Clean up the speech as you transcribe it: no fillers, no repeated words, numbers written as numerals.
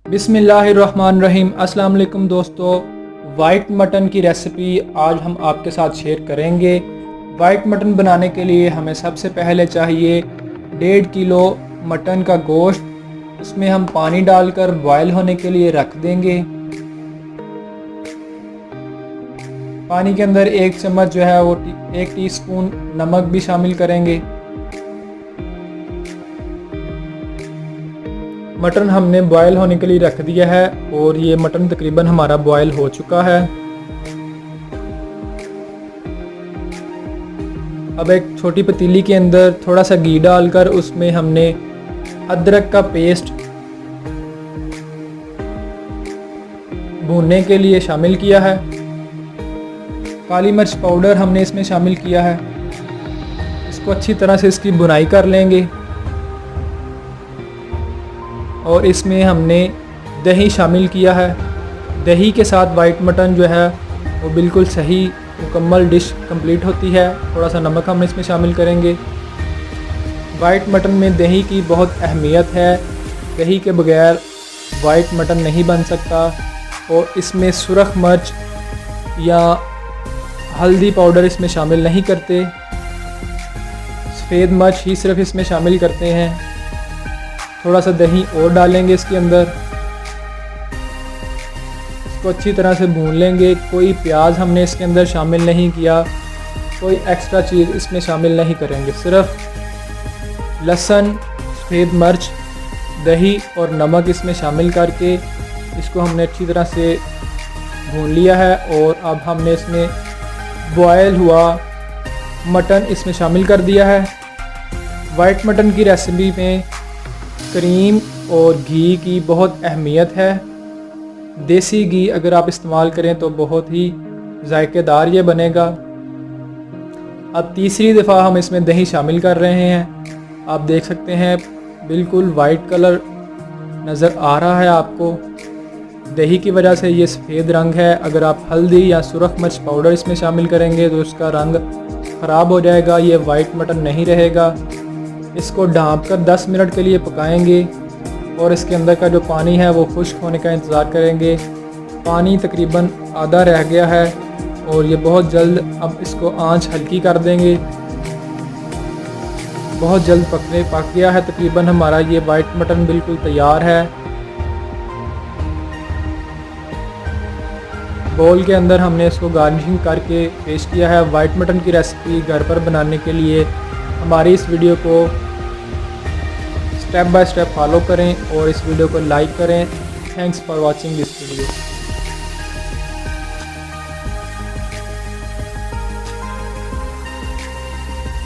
बिस्मिल्लाहिर्रहमानिर्रहीम। अस्सलाम वालेकुम दोस्तों, वाइट मटन की रेसिपी आज हम आपके साथ शेयर करेंगे। वाइट मटन बनाने के लिए हमें सबसे पहले चाहिए 1.5 किलो मटन का गोश्त। उसमें हम पानी डालकर बॉयल होने के लिए रख देंगे। पानी के अंदर 1 चम्मच जो है वो 1 टीस्पून नमक भी शामिल करेंगे। मटन हमने बॉयल होने के लिए रख दिया है और ये मटन तकरीबन हमारा बॉयल हो चुका है। अब एक छोटी पतीली के अंदर थोड़ा सा घी डालकर उसमें हमने अदरक का पेस्ट भूनने के लिए शामिल किया है। काली मिर्च पाउडर हमने इसमें शामिल किया है। इसको अच्छी तरह से इसकी भुनाई कर लेंगे और इसमें हमने दही शामिल किया है। दही के साथ वाइट मटन जो है वो बिल्कुल सही मुकम्मल डिश कंप्लीट होती है। थोड़ा सा नमक हम इसमें शामिल करेंगे। वाइट मटन में दही की बहुत अहमियत है। दही के बगैर वाइट मटन नहीं बन सकता। और इसमें सुरख मिर्च या हल्दी पाउडर इसमें शामिल नहीं करते, सफ़ेद मिर्च ही सिर्फ इसमें शामिल करते हैं। थोड़ा सा दही और डालेंगे इसके अंदर। इसको अच्छी तरह से भून लेंगे। कोई प्याज हमने इसके अंदर शामिल नहीं किया, कोई एक्स्ट्रा चीज़ इसमें शामिल नहीं करेंगे। सिर्फ लहसुन, सफ़ेद मिर्च, दही और नमक इसमें शामिल करके इसको हमने अच्छी तरह से भून लिया है। और अब हमने इसमें बॉयल हुआ मटन इसमें शामिल कर दिया है। वाइट मटन की रेसिपी में क्रीम और घी की बहुत अहमियत है। देसी घी अगर आप इस्तेमाल करें तो बहुत ही जायकेदार ये बनेगा। अब तीसरी दफ़ा हम इसमें दही शामिल कर रहे हैं। आप देख सकते हैं बिल्कुल वाइट कलर नज़र आ रहा है आपको। दही की वजह से ये सफ़ेद रंग है। अगर आप हल्दी या सुरख मिर्च पाउडर इसमें शामिल करेंगे तो उसका रंग ख़राब हो जाएगा, ये वाइट मटन नहीं रहेगा। इसको ढाँपकर 10 मिनट के लिए पकाएंगे और इसके अंदर का जो पानी है वो खुश्क होने का इंतज़ार करेंगे। पानी तकरीबन आधा रह गया है और ये बहुत जल्द, अब इसको आंच हल्की कर देंगे। बहुत जल्द पक गया है तकरीबन हमारा ये वाइट मटन बिल्कुल तैयार है। बोल के अंदर हमने इसको गार्निशिंग करके पेश किया है। वाइट मटन की रेसिपी घर पर बनाने के लिए हमारी इस वीडियो को स्टेप बाय स्टेप फॉलो करें और इस वीडियो को लाइक करें। Thanks for watching this video.